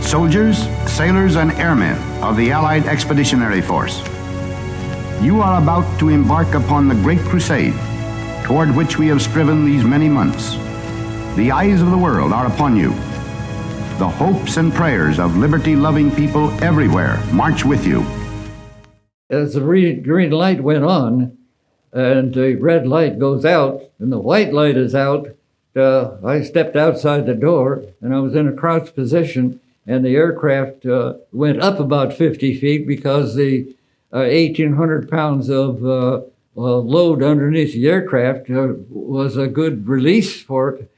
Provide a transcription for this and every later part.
soldiers, sailors, and airmen of the Allied Expeditionary Force. You are about to embark upon the great crusade toward which we have striven these many months. The eyes of the world are upon you. The hopes and prayers of liberty-loving people everywhere march with you. As the green light went on and the red light goes out and the white light is out, I stepped outside the door and I was in a crouched position, and the aircraft went up about 50 feet because the 1,800 pounds of load underneath the aircraft was a good release for it.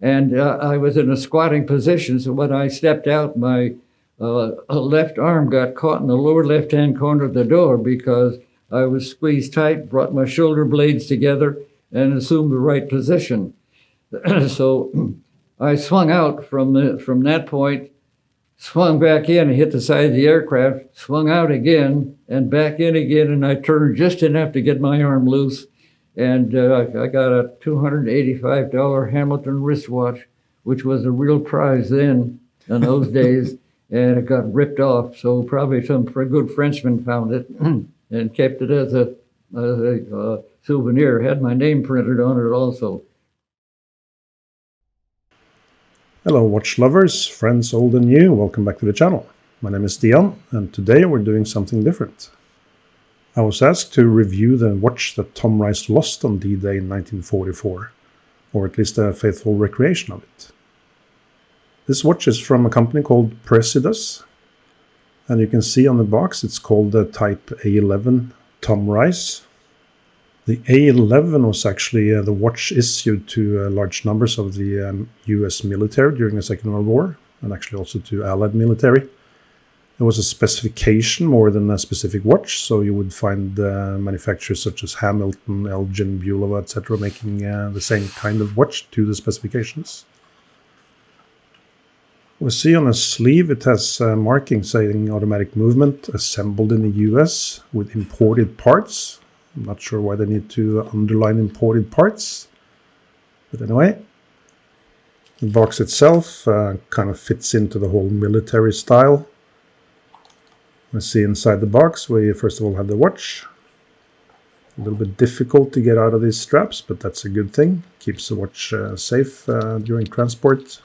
And I was in a squatting position, so when I stepped out, my left arm got caught in the lower left-hand corner of the door because I was squeezed tight, brought my shoulder blades together, and assumed the right position. So I swung out from that point, swung back in and hit the side of the aircraft, swung out again and back in again, and I turned just enough to get my arm loose. And I got a $285 Hamilton wristwatch, which was a real prize then in those days, and it got ripped off. So probably some good Frenchman found it and kept it as a souvenir. Had my name printed on it also. Hello watch lovers, friends old and new, welcome back to the channel. My name is Dion, and today we're doing something different. I was asked to review the watch that Tom Rice lost on D-Day in 1944, or at least a faithful recreation of it. This watch is from a company called Praesidus, and you can see on the box it's called the Type A11 Tom Rice. The A11 was actually the watch issued to large numbers of the US military during the Second World War, and actually also to Allied military. It was a specification more than a specific watch, so you would find manufacturers such as Hamilton, A11, Bulova, etc. making the same kind of watch to the specifications. We see on the sleeve it has marking saying automatic movement, assembled in the US with imported parts. I'm not sure why they need to underline imported parts, but anyway. The box itself kind of fits into the whole military style. Let's see inside the box we first of all have the watch. A little bit difficult to get out of these straps, but that's a good thing. Keeps the watch safe during transport.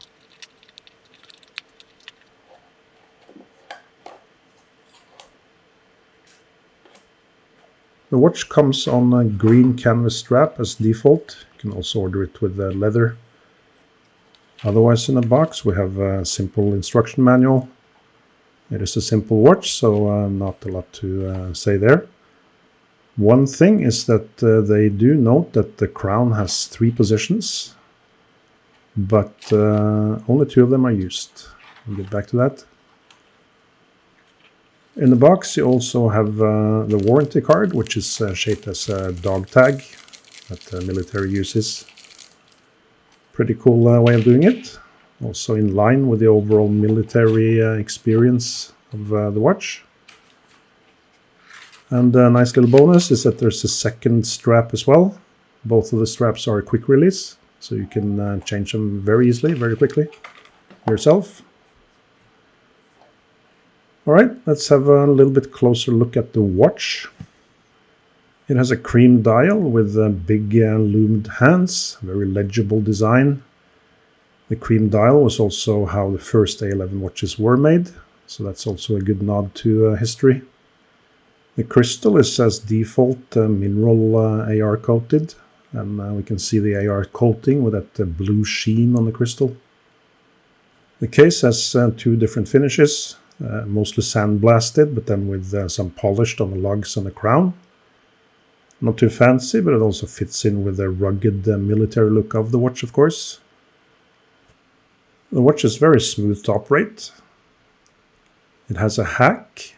The watch comes on a green canvas strap as default. You can also order it with leather. Otherwise in the box we have a simple instruction manual. It is a simple watch, so not a lot to say there. One thing is that they do note that the crown has 3 positions, but only 2 of them are used. We'll get back to that. In the box you also have the warranty card, which is shaped as a dog tag that the military uses. Pretty cool way of doing it. Also in line with the overall military experience of the watch. And a nice little bonus is that there's a second strap as well. Both of the straps are quick release, so you can change them very easily, very quickly yourself. Alright, let's have a little bit closer look at the watch. It has a cream dial with big loomed hands, very legible design. The cream dial was also how the first A11 watches were made, so that's also a good nod to history. The crystal is as default mineral AR coated, and we can see the AR coating with that blue sheen on the crystal. The case has 2 different finishes. Mostly sandblasted, but then with some polished on the lugs and the crown. Not too fancy, but it also fits in with the rugged military look of the watch, of course. The watch is very smooth to operate. It has a hack,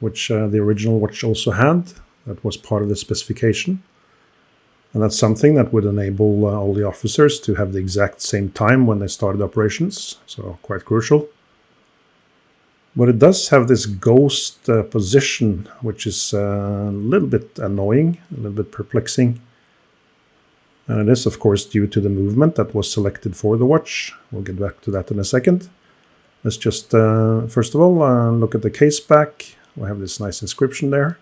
which the original watch also had. That was part of the specification. And that's something that would enable all the officers to have the exact same time when they started operations, so quite crucial. But it does have this ghost position, which is a little bit annoying, a little bit perplexing. And it is, of course, due to the movement that was selected for the watch. We'll get back to that in a second. Let's just, first of all, look at the case back. We have this nice inscription there.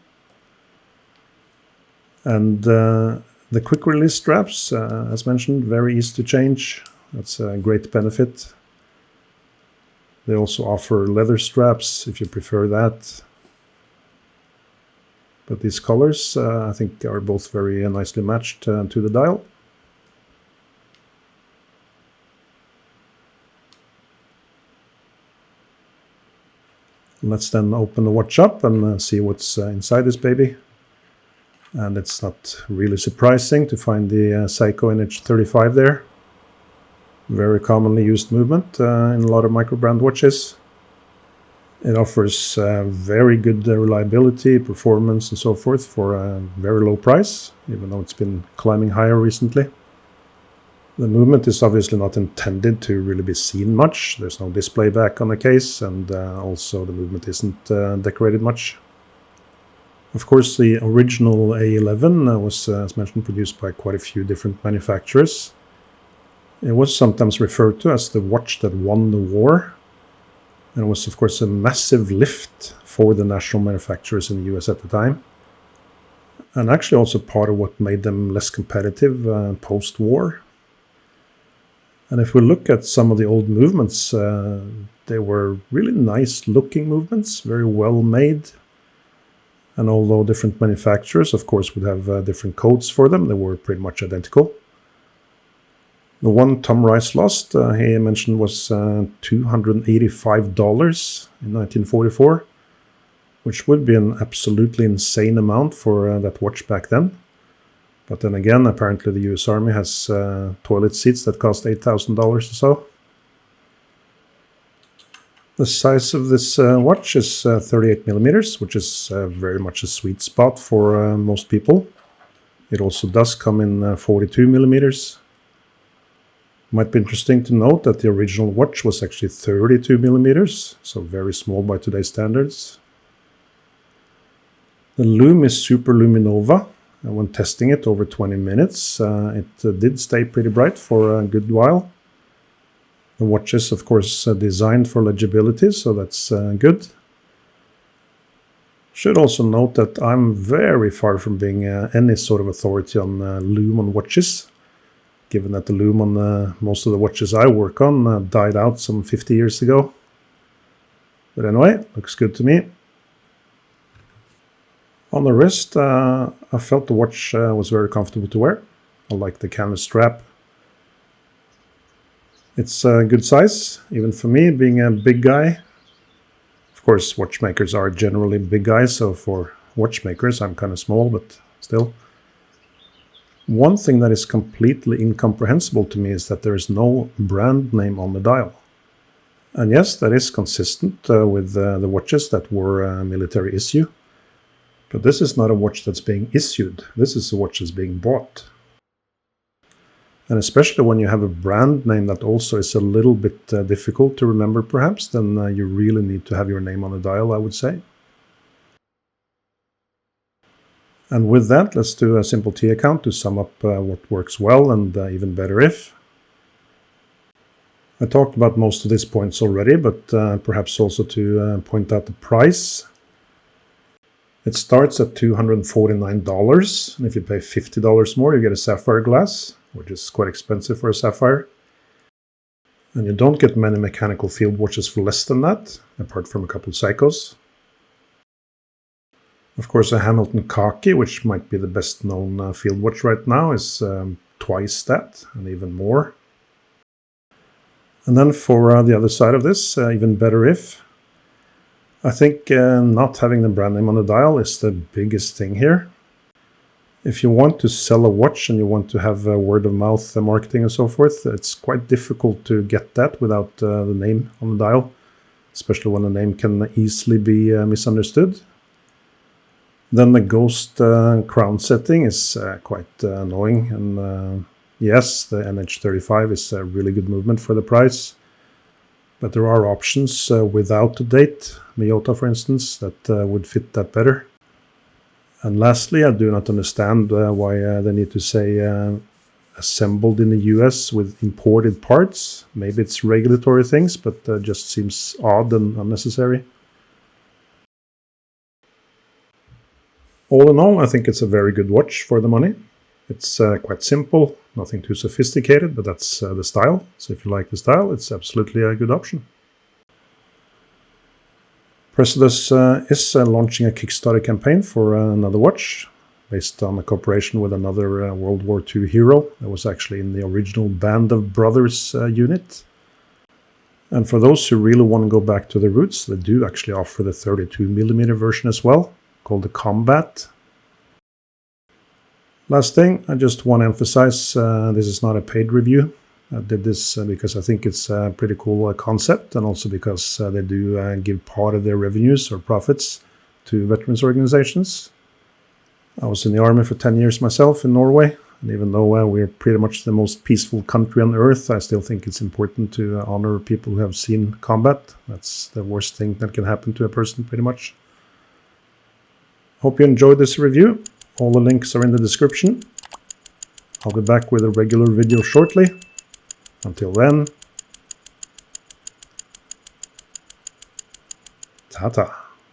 And the quick release straps, as mentioned, very easy to change. That's a great benefit. They also offer leather straps if you prefer that. But these colors, I think, are both very nicely matched to the dial. Let's then open the watch up and see what's inside this baby. And it's not really surprising to find the Seiko NH35 there. Very commonly used movement in a lot of micro-brand watches. It offers very good reliability, performance and so forth for a very low price, even though it's been climbing higher recently. The movement is obviously not intended to really be seen much. There's no display back on the case, and also the movement isn't decorated much. Of course, the original A11 was, as mentioned, produced by quite a few different manufacturers. It was sometimes referred to as the watch that won the war. And it was, of course, a massive lift for the national manufacturers in the US at the time. And actually also part of what made them less competitive post-war. And if we look at some of the old movements, they were really nice looking movements, very well made. And although different manufacturers, of course, would have different codes for them, they were pretty much identical. The one Tom Rice lost, he mentioned, was $285 in 1944, which would be an absolutely insane amount for that watch back then. But then again, apparently the US Army has toilet seats that cost $8,000 or so. The size of this watch is 38 millimeters, which is very much a sweet spot for most people. It also does come in 42 millimeters. Might be interesting to note that the original watch was actually 32 millimeters, so very small by today's standards. The lume is Super Luminova. When testing it over 20 minutes, it did stay pretty bright for a good while. The watch is, of course, designed for legibility, so that's good. Should also note that I'm very far from being any sort of authority on lume on watches, given that the lume on most of the watches I work on died out some 50 years ago. But anyway, looks good to me. On the wrist, I felt the watch was very comfortable to wear. I like the canvas strap. It's a good size, even for me, being a big guy. Of course, watchmakers are generally big guys, so for watchmakers I'm kind of small, but still. One thing that is completely incomprehensible to me is that there is no brand name on the dial. And yes, that is consistent with the watches that were military issue. But this is not a watch that's being issued. This is a watch that's being bought. And especially when you have a brand name that also is a little bit difficult to remember perhaps, then you really need to have your name on the dial, I would say. And with that, let's do a simple T account to sum up what works well and even better if. I talked about most of these points already, but perhaps also to point out the price. It starts at $249, and if you pay $50 more, you get a sapphire glass, which is quite expensive for a sapphire. And you don't get many mechanical field watches for less than that, apart from a couple of Seikos. Of course, a Hamilton Khaki, which might be the best known field watch right now, is twice that, and even more. And then for the other side of this, even better if. I think not having the brand name on the dial is the biggest thing here. If you want to sell a watch and you want to have word of mouth marketing and so forth, it's quite difficult to get that without the name on the dial, especially when the name can easily be misunderstood. Then the ghost crown setting is quite annoying, and yes, the NH35 is a really good movement for the price. But there are options without the date, Miyota for instance, that would fit that better. And lastly, I do not understand why they need to say assembled in the US with imported parts. Maybe it's regulatory things, but just seems odd and unnecessary. All in all, I think it's a very good watch for the money. It's quite simple, nothing too sophisticated, but that's the style. So if you like the style, it's absolutely a good option. Praesidus is launching a Kickstarter campaign for another watch, based on a cooperation with another World War II hero that was actually in the original Band of Brothers unit. And for those who really want to go back to the roots, they do actually offer the 32mm version as well, called the Combat. Last thing, I just want to emphasize, this is not a paid review. I did this because I think it's a pretty cool concept, and also because they do give part of their revenues or profits to veterans organizations. I was in the army for 10 years myself in Norway, and even though we're pretty much the most peaceful country on earth, I still think it's important to honor people who have seen combat. That's the worst thing that can happen to a person, pretty much. Hope you enjoyed this review. All the links are in the description. I'll be back with a regular video shortly. Until then, ta-ta.